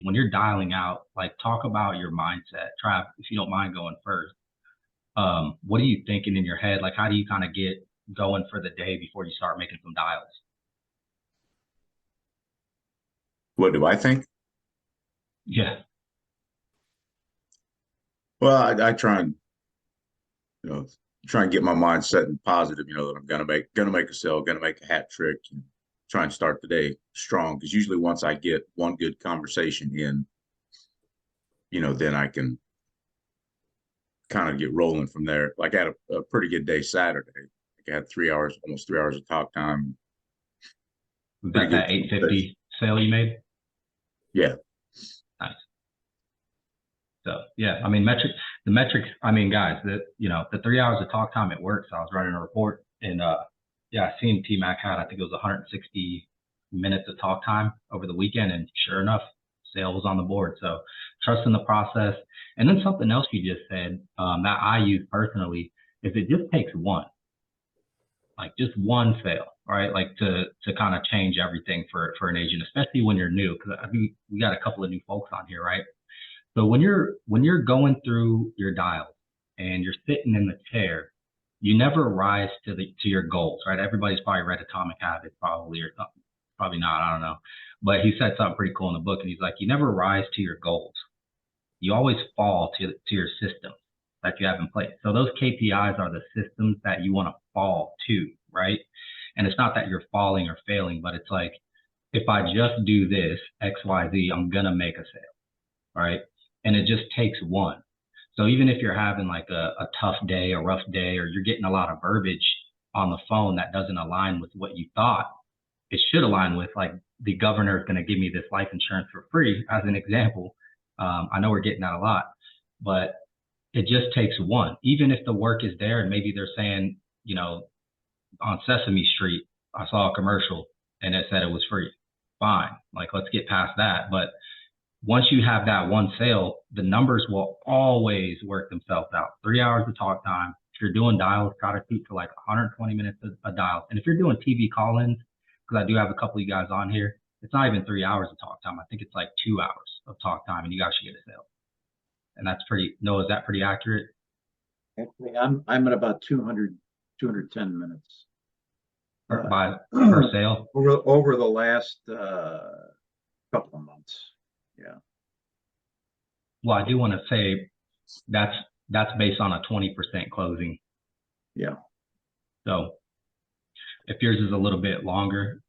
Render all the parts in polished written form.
when you're dialing out, like talk about your mindset. Trav, if you don't mind going first, what are you thinking in your head? Like, how do you kind of get going for the day before you start making some dials? What do I think? Yeah, Well, I try and you know try and get my mind set and positive. That I'm gonna make a sale, gonna make a hat trick, and try and start the day strong. Because usually once I get one good conversation in, then I can kind of get rolling from there. Like I had a pretty good day Saturday. Like I had 3 hours, almost 3 hours of talk time. was Pretty that good that conversation. 850 sale you made? Yeah. Nice. So yeah, I mean the metrics. I mean, guys, the 3 hours of talk time it works. I was running a report and yeah, I seen T Mac had I think it was 160 minutes of talk time over the weekend, and sure enough, sale was on the board. So trust in the process. And then something else you just said that I use personally is it just takes one, like just one sale, right? Like to kind of change everything for an agent, especially when you're new. Because I mean, we got a couple of new folks on here, right? So when you're going through your dials and you're sitting in the chair, you never rise to your goals, right? Everybody's probably read Atomic Habits, probably or something. Probably not, I don't know. But he said something pretty cool in the book, and he's like, you never rise to your goals. You always fall to your system that you have in place. So those KPIs are the systems that you want to fall to, right? And it's not that you're falling or failing, but it's like if I just do this X, Y, Z, I'm gonna make a sale, right? And it just takes one. So even if you're having like a tough day, a rough day, or you're getting a lot of verbiage on the phone that doesn't align with what you thought it should align with, like the governor is going to give me this life insurance for free, as an example. I know we're getting that a lot, but it just takes one. Even if the work is there and maybe they're saying, you know, on Sesame Street, I saw a commercial and it said it was free. Fine. Like, let's get past that. But once you have that one sale, the numbers will always work themselves out. 3 hours of talk time. If you're doing dials, try to shoot for like 120 minutes a dial. And if you're doing TV call-ins, because I do have a couple of you guys on here, it's not even 3 hours of talk time. I think it's like 2 hours of talk time, and you guys should get a sale. And that's pretty. No, is that pretty accurate? Actually, I'm at about 210 minutes By per sale? over the last couple of months. Yeah. Well, I do want to say that's that's based on a 20% closing. Yeah. So if yours is a little bit longer,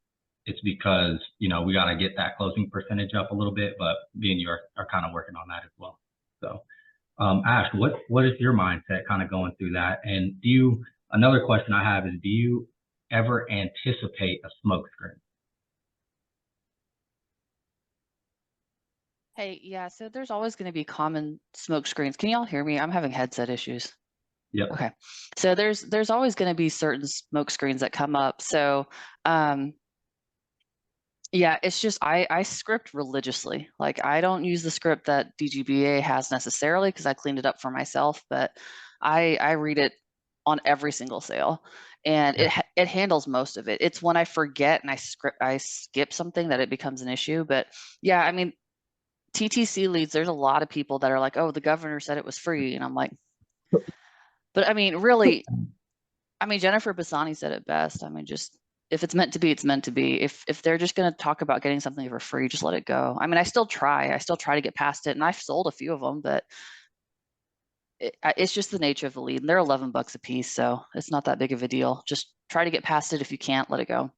it's because we got to get that closing percentage up a little bit, but me and you are kind of working on that as well. So Ash, what is your mindset kind of going through that? And another question I have is, do you ever anticipate a smoke screen? Hey, yeah, so there's always going to be common smoke screens. Can y'all hear me? I'm having headset issues. Yep. Okay. So there's always going to be certain smoke screens that come up. So yeah, it's just I script religiously. Like I don't use the script that DGBA has necessarily because I cleaned it up for myself, but I read it on every single sale, and it handles most of it. It's when I forget and I skip something that it becomes an issue. But yeah, I mean, TTC leads, there's a lot of people that are like, oh, the governor said it was free. And I'm like, but I mean, really, I mean, Jennifer Bassani said it best. I mean, just if it's meant to be, it's meant to be. If they're just going to talk about getting something for free, just let it go. I mean, I still try to get past it, and I've sold a few of them, but it's just the nature of the lead. And they're $11 a piece, so it's not that big of a deal. Just try to get past it. If you can't, let it go.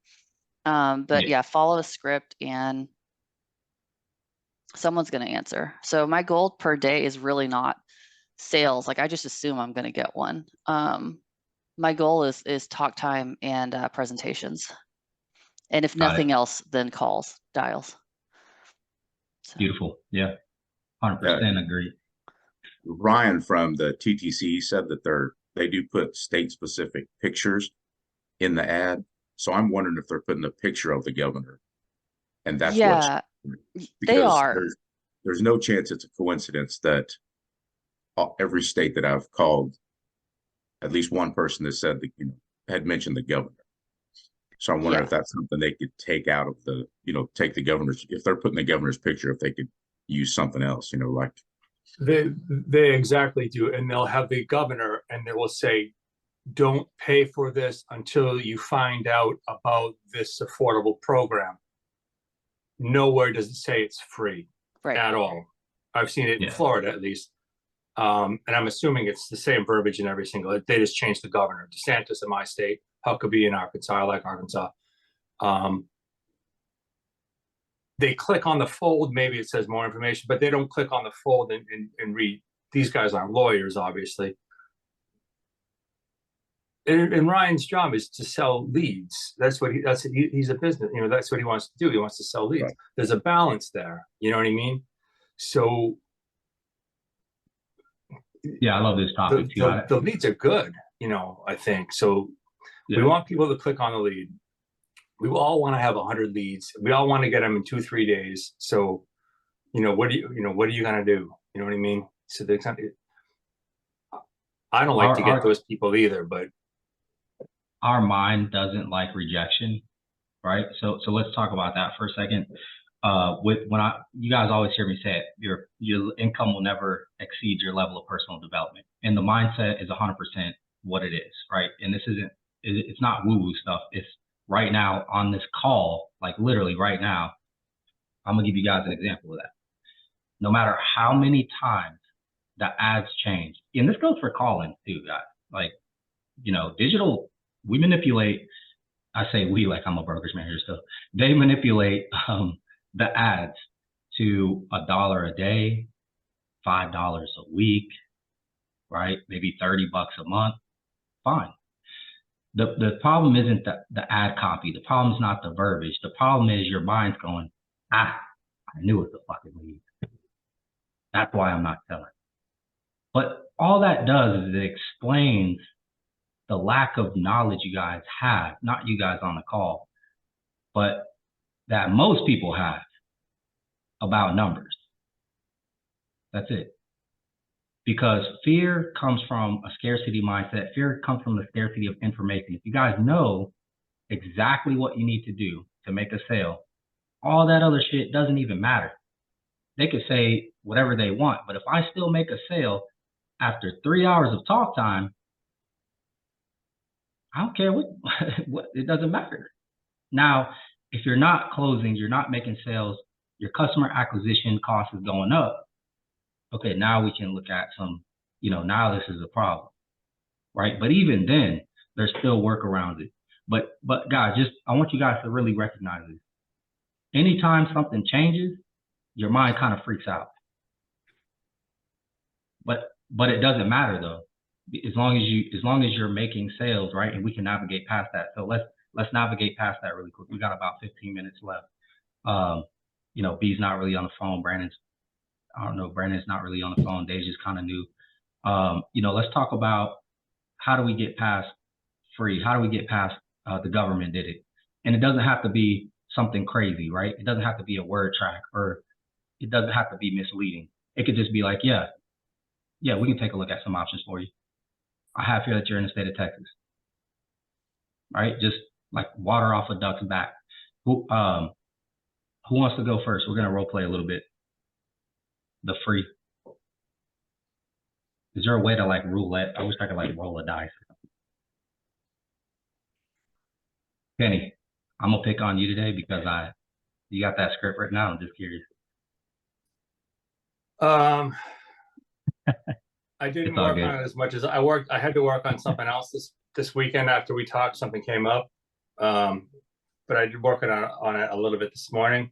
But yeah, follow a script and someone's going to answer. So my goal per day is really not sales. Like I just assume I'm going to get one. My goal is talk time and presentations. And if nothing else, then calls, dials. So. Beautiful. Yeah. 100% agree. Ryan from the TTC said that they do put state specific pictures in the ad. So I'm wondering if they're putting a picture of the governor. And that's they are. There's no chance it's a coincidence that every state that I've called, at least one person has said that, had mentioned the governor. So I'm wondering if that's something they could take out of take the governor's, if they're putting the governor's picture, if they could use something else, you know, like, They exactly do. And they'll have the governor and they will say, don't pay for this until you find out about this affordable program. Nowhere does it say it's free Right. at all. I've seen it in Yeah. Florida at least. And I'm assuming it's the same verbiage in every single, they just changed the governor. DeSantis in my state, Huckabee in Arkansas, I like Arkansas. They click on the fold, maybe it says more information, but they don't click on the fold and read. These guys aren't lawyers, obviously. And Ryan's job is to sell leads. He's a business, you know, that's what he wants to do. He wants to sell leads. Right. There's a balance there. You know what I mean? So Yeah, I love this topic too. the leads are good, you know, I think. So Yeah. we want people to click on the lead. We all want to have 100 leads. We all want to get them in 2-3 days. So, you know, what are you going to do? You know what I mean? So I don't like to get those people either, but our mind doesn't like rejection, right? So let's talk about that for a second. You guys always hear me say it, your income will never exceed your level of personal development. And the mindset is 100% what it is, right? And it's not woo-woo stuff. It's right now on this call, like literally right now, I'm gonna give you guys an example of that. No matter how many times the ads change, and this goes for Callins too, guys. Like, you know, digital, we manipulate, I say we like I'm a brokerage manager, so they manipulate the ads to $1 a day, $5 a week, right? Maybe $30 a month, fine. The problem isn't the ad copy. The problem is not the verbiage. The problem is your mind's going, I knew it was a fucking lead. That's why I'm not selling. But all that does is it explains the lack of knowledge you guys have, not you guys on the call, but that most people have about numbers. That's it. Because fear comes from a scarcity mindset. Fear comes from the scarcity of information. If you guys know exactly what you need to do to make a sale, all that other shit doesn't even matter. They could say whatever they want, but if I still make a sale after 3 hours of talk time, I don't care what it doesn't matter. Now, if you're not closing, you're not making sales, your customer acquisition cost is going up. Okay, now we can look at some, you know, now this is a problem, right? But even then, there's still workarounds it. But guys, I want you guys to really recognize this. Anytime something changes, your mind kind of freaks out. But it doesn't matter though, as long as you're making sales, right? And we can navigate past that. So let's navigate past that really quick. We got about 15 minutes left. You know, B's not really on the phone. Brandon's not really on the phone. Deja's kind of new. You know, let's talk about how do we get past free? How do we get past the government did it? And it doesn't have to be something crazy, right? It doesn't have to be a word track, or it doesn't have to be misleading. It could just be like, yeah, we can take a look at some options for you. I have here that you're in the state of Texas, right? Just like water off a duck's back. Who wants to go first? We're gonna role play a little bit. The free. Is there a way to like roulette? I wish I could like roll a dice. Kenny, I'm gonna pick on you today because you got that script right now. I'm just curious. I didn't work on it as much as I worked. I had to work on something else this weekend after we talked. Something came up, but I did work on it a little bit this morning,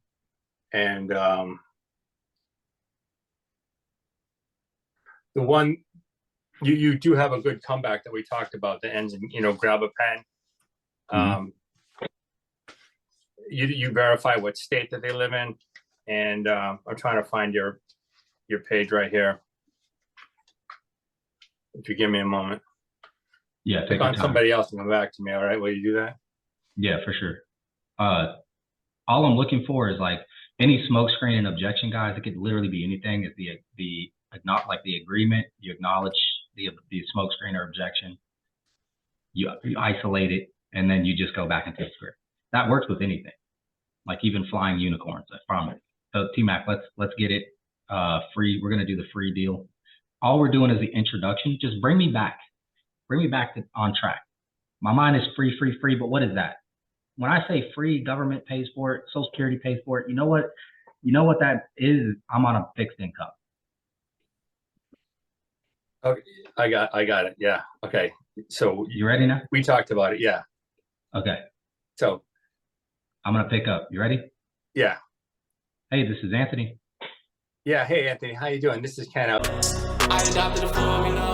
and the one you do have a good comeback that we talked about that ends in, you know, grab a pen. You verify what state that they live in, and I'm trying to find your page right here. If you give me a moment. Yeah, pick on somebody else and come back to me. All right, will you do that? Yeah, for sure. All I'm looking for is like any smoke screen and objection, guys. It could literally be anything. It's not like the agreement. You acknowledge the smoke screen or objection. You isolate it, and then you just go back into the script. That works with anything, like even flying unicorns. I promise. So T-Mac, let's get it. free. We're gonna do the free deal. All we're doing is the introduction. Just bring me back on track. My mind is free, free, free. But what is that? When I say free, government pays for it, Social Security pays for it. You know what that is? I'm on a fixed income. Okay, I got it. Yeah. Okay. So You ready now? we talked about it. Yeah. Okay. So I'm gonna pick up. You ready? yeah. Hey, this is Anthony. Yeah. Hey, Anthony, how you doing? This is Ken out. I adopted a formula.